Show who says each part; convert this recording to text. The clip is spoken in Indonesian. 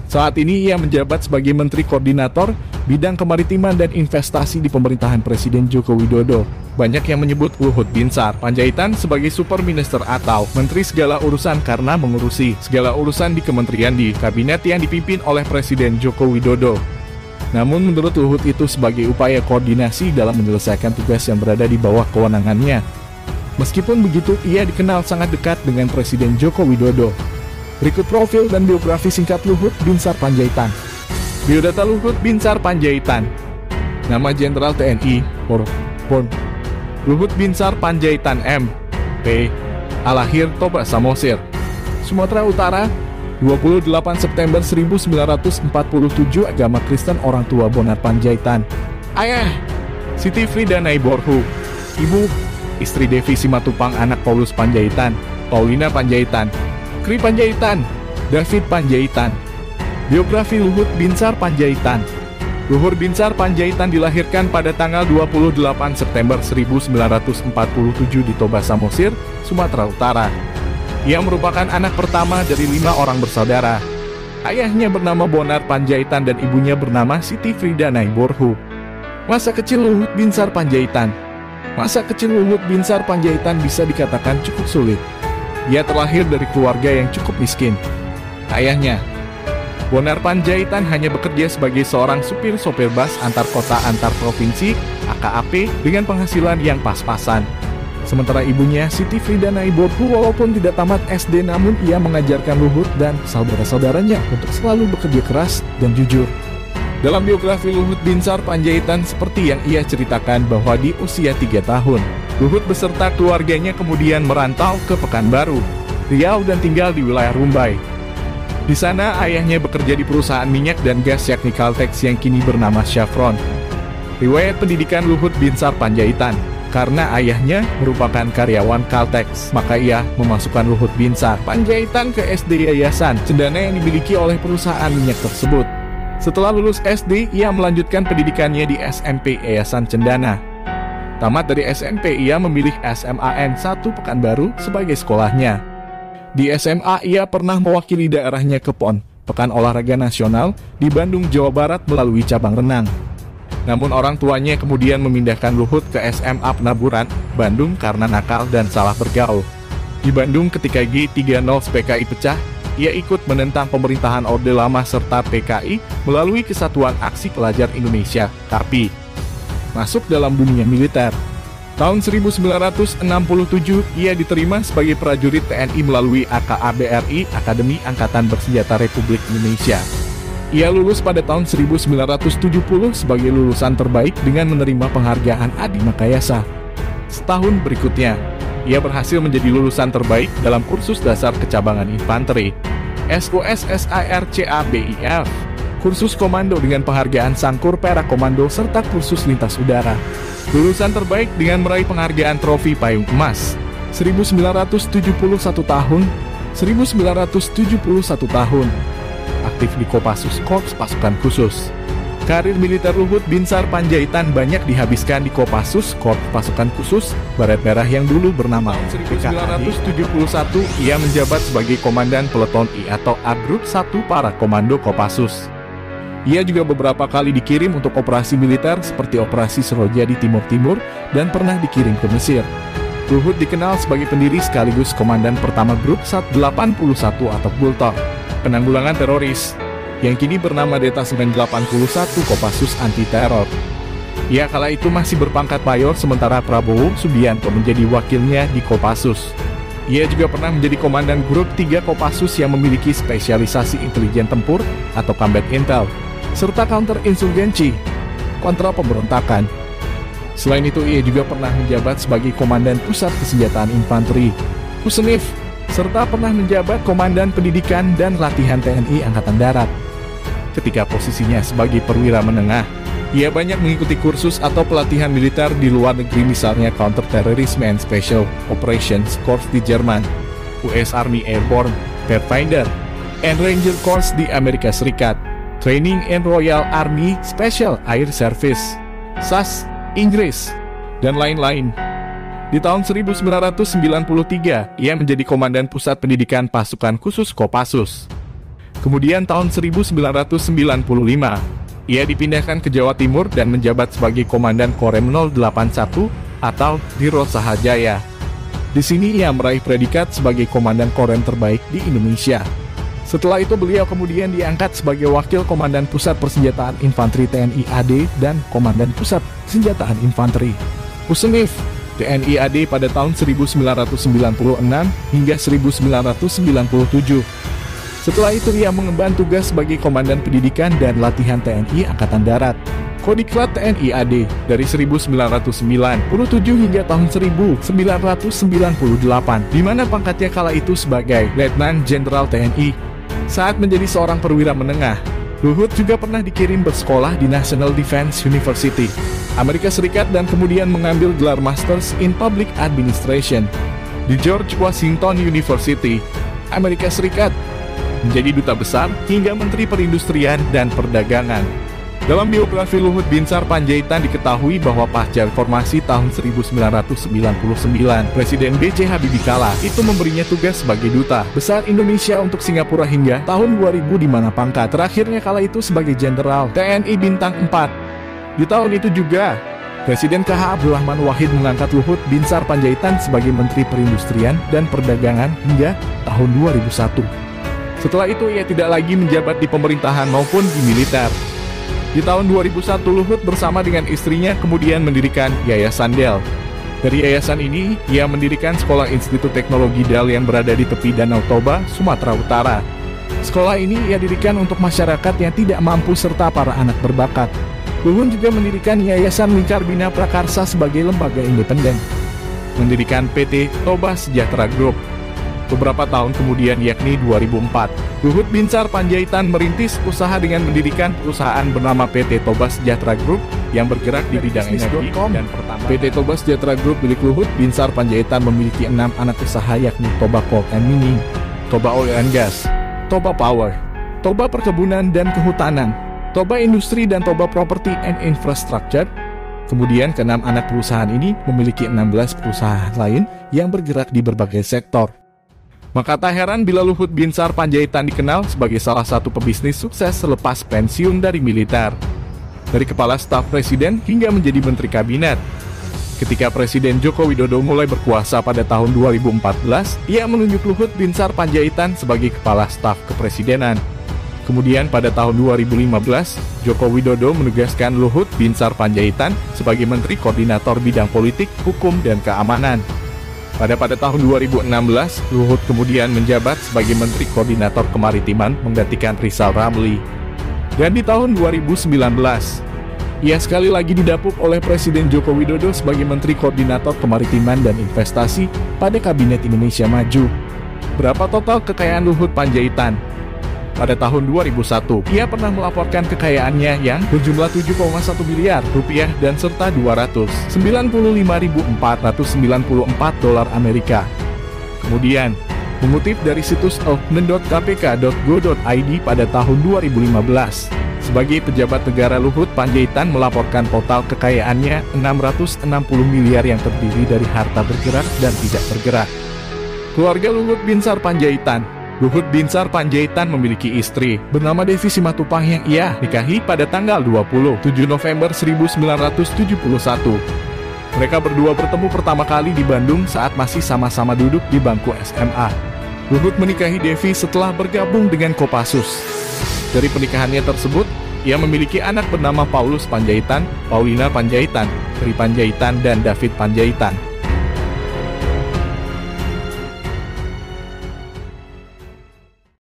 Speaker 1: Saat ini ia menjabat sebagai Menteri Koordinator Bidang Kemaritiman dan Investasi di pemerintahan Presiden Joko Widodo. Banyak yang menyebut Luhut Binsar Panjaitan sebagai Super Minister atau Menteri Segala Urusan karena mengurusi segala urusan di kementerian di kabinet yang dipimpin oleh Presiden Joko Widodo. Namun menurut Luhut itu sebagai upaya koordinasi dalam menyelesaikan tugas yang berada di bawah kewenangannya. Meskipun begitu, ia dikenal sangat dekat dengan Presiden Joko Widodo. Berikut profil dan biografi singkat Luhut Binsar Panjaitan. Biodata Luhut Binsar Panjaitan. Nama Jenderal TNI, Born. Luhut Binsar Panjaitan M.P. Lahir Toba Samosir, Sumatera Utara, 28 September 1947, agama Kristen, orang tua Bonar Panjaitan. Ayah, Siti Frida Naiborhu. Ibu, istri Devi Simatupang, anak Paulus Panjaitan, Paulina Panjaitan, Kri Panjaitan, David Panjaitan. Biografi Luhut Binsar Panjaitan. Luhut Binsar Panjaitan dilahirkan pada tanggal 28 September 1947 di Toba Samosir, Sumatera Utara. Ia merupakan anak pertama dari 5 orang bersaudara. Ayahnya bernama Bonar Panjaitan dan ibunya bernama Siti Frida Naiborhu. Masa kecil Luhut Binsar Panjaitan. Masa kecil Luhut Binsar Panjaitan bisa dikatakan cukup sulit. Ia terlahir dari keluarga yang cukup miskin. Ayahnya, Bonar Panjaitan, hanya bekerja sebagai seorang supir sopir bus antar kota antar provinsi (AKAP) dengan penghasilan yang pas-pasan. Sementara ibunya, Siti Frida Naiborhu, walaupun tidak tamat SD, namun ia mengajarkan Luhut dan saudara-saudaranya untuk selalu bekerja keras dan jujur. Dalam biografi Luhut Binsar Panjaitan seperti yang ia ceritakan bahwa di usia 3 tahun, Luhut beserta keluarganya kemudian merantau ke Pekanbaru, Riau dan tinggal di wilayah Rumbai. Di sana ayahnya bekerja di perusahaan minyak dan gas yakni Caltex yang kini bernama Chevron. Riwayat pendidikan Luhut Binsar Panjaitan. Karena ayahnya merupakan karyawan Caltex, maka ia memasukkan Luhut Binsar Panjaitan ke SD Yayasan Cendana yang dimiliki oleh perusahaan minyak tersebut. Setelah lulus SD, ia melanjutkan pendidikannya di SMP Yayasan Cendana. Tamat dari SMP, ia memilih SMAN 1 Pekanbaru sebagai sekolahnya. Di SMA, ia pernah mewakili daerahnya ke PON, Pekan Olahraga Nasional, di Bandung, Jawa Barat melalui cabang renang. Namun orang tuanya kemudian memindahkan Luhut ke SMA Penaburan, Bandung karena nakal dan salah bergaul. Di Bandung ketika G30 PKI pecah, ia ikut menentang pemerintahan Orde Lama serta PKI melalui Kesatuan Aksi Pelajar Indonesia, KAPI. Masuk dalam dunia militer. Tahun 1967, ia diterima sebagai prajurit TNI melalui AKABRI, Akademi Angkatan Bersenjata Republik Indonesia. Ia lulus pada tahun 1970 sebagai lulusan terbaik dengan menerima penghargaan Adi Makayasa. Setahun berikutnya, ia berhasil menjadi lulusan terbaik dalam kursus dasar kecabangan infanteri, SOSSARCABIF, kursus komando dengan penghargaan Sangkur Perak Komando serta kursus lintas udara. Lulusan terbaik dengan meraih penghargaan trofi payung emas. 1971 tahun. Aktif di Kopassus, Korps Pasukan Khusus. Karir militer Luhut Binsar Panjaitan banyak dihabiskan di Kopassus, Korps Pasukan Khusus, Baret Merah yang dulu bernama PKAD. 1971, ia menjabat sebagai Komandan Peleton I atau A Grup 1 para Komando Kopassus. Ia juga beberapa kali dikirim untuk operasi militer seperti Operasi Seroja di Timur Timur dan pernah dikirim ke Mesir. Luhut dikenal sebagai pendiri sekaligus Komandan pertama Grup 181 atau Bultor, penanggulangan teroris, yang kini bernama Detasemen 81 Kopassus Anti Teror. Ia kala itu masih berpangkat mayor sementara Prabowo Subianto menjadi wakilnya di Kopassus. Ia juga pernah menjadi Komandan Grup 3 Kopassus yang memiliki spesialisasi intelijen tempur atau Combat Intel, serta counter-insurgency, kontra pemberontakan. Selain itu, ia juga pernah menjabat sebagai Komandan Pusat Kesenjataan Infanteri, Pusenif, serta pernah menjabat Komandan Pendidikan dan Latihan TNI Angkatan Darat. Ketika posisinya sebagai perwira menengah, ia banyak mengikuti kursus atau pelatihan militer di luar negeri, misalnya Counter Terrorism and Special Operations Corps di Jerman, US Army Airborne Pathfinder and Ranger Corps di Amerika Serikat, Training and Royal Army Special Air Service, SAS, Inggris, dan lain-lain. Di tahun 1993, ia menjadi Komandan Pusat Pendidikan Pasukan Khusus Kopassus. Kemudian tahun 1995, ia dipindahkan ke Jawa Timur dan menjabat sebagai Komandan Korem 081 atau Diro Sahajaya. Di sini ia meraih predikat sebagai Komandan Korem terbaik di Indonesia. Setelah itu beliau kemudian diangkat sebagai Wakil Komandan Pusat Persenjataan Infanteri TNI AD dan Komandan Pusat Senjataan Infanteri Pusenif TNI AD pada tahun 1996 hingga 1997. Setelah itu ia mengemban tugas sebagai Komandan Pendidikan dan Latihan TNI Angkatan Darat, Kodiklat TNI AD dari 1997 hingga tahun 1998, di mana pangkatnya kala itu sebagai Letnan Jenderal TNI. Saat menjadi seorang perwira menengah, Luhut juga pernah dikirim bersekolah di National Defense University, Amerika Serikat dan kemudian mengambil gelar Masters in Public Administration di George Washington University, Amerika Serikat, menjadi duta besar hingga Menteri Perindustrian dan Perdagangan. Dalam biografi Luhut Binsar Panjaitan diketahui bahwa pasca reformasi tahun 1999, Presiden B.J. Habibie kala itu memberinya tugas sebagai duta besar Indonesia untuk Singapura hingga tahun 2000, di mana pangkat terakhirnya kala itu sebagai Jenderal TNI Bintang 4. Di tahun itu juga, Presiden KH Abdurrahman Wahid mengangkat Luhut Binsar Panjaitan sebagai Menteri Perindustrian dan Perdagangan hingga tahun 2001. Setelah itu ia tidak lagi menjabat di pemerintahan maupun di militer. Di tahun 2001 Luhut bersama dengan istrinya kemudian mendirikan Yayasan Del. Dari yayasan ini, ia mendirikan Sekolah Institut Teknologi Del yang berada di tepi Danau Toba, Sumatera Utara. Sekolah ini ia dirikan untuk masyarakat yang tidak mampu serta para anak berbakat. Luhut juga mendirikan Yayasan Lingkar Bina Prakarsa sebagai lembaga independen. Mendirikan PT Toba Sejahtera Group. Beberapa tahun kemudian, yakni 2004, Luhut Binsar Panjaitan merintis usaha dengan mendirikan perusahaan bernama PT Toba Sejahtera Group yang bergerak di bidang energi dan pertambangan. PT Toba Sejahtera Group milik Luhut Binsar Panjaitan memiliki 6 anak usaha, yakni Toba Coal and Mining, Toba Oil and Gas, Toba Power, Toba Perkebunan dan Kehutanan, Toba Industri dan Toba Property and Infrastructure. Kemudian keenam anak perusahaan ini memiliki 16 perusahaan lain yang bergerak di berbagai sektor. Maka tak heran bila Luhut Binsar Panjaitan dikenal sebagai salah satu pebisnis sukses selepas pensiun dari militer. Dari kepala staf presiden hingga menjadi menteri kabinet. Ketika Presiden Joko Widodo mulai berkuasa pada tahun 2014, ia menunjuk Luhut Binsar Panjaitan sebagai kepala staf kepresidenan. Kemudian pada tahun 2015, Joko Widodo menugaskan Luhut Binsar Panjaitan sebagai Menteri Koordinator Bidang Politik, Hukum, dan Keamanan. Pada tahun 2016, Luhut kemudian menjabat sebagai Menteri Koordinator Kemaritiman menggantikan Rizal Ramli. Dan di tahun 2019, ia sekali lagi didapuk oleh Presiden Joko Widodo sebagai Menteri Koordinator Kemaritiman dan Investasi pada Kabinet Indonesia Maju. Berapa total kekayaan Luhut Panjaitan? Pada tahun 2001, ia pernah melaporkan kekayaannya yang berjumlah 7,1 miliar rupiah dan serta 295.494 dolar Amerika. Kemudian, mengutip dari situs oknum.kpk.go.id pada tahun 2015, sebagai pejabat negara Luhut Panjaitan melaporkan total kekayaannya 660 miliar yang terdiri dari harta bergerak dan tidak bergerak. Keluarga Luhut Binsar Panjaitan. Luhut Binsar Panjaitan memiliki istri bernama Devi Simatupang yang ia nikahi pada tanggal 27 November 1971. Mereka berdua bertemu pertama kali di Bandung saat masih sama-sama duduk di bangku SMA. Luhut menikahi Devi setelah bergabung dengan Kopassus. Dari pernikahannya tersebut, ia memiliki anak bernama Paulus Panjaitan, Paulina Panjaitan, Tri Panjaitan, dan David Panjaitan.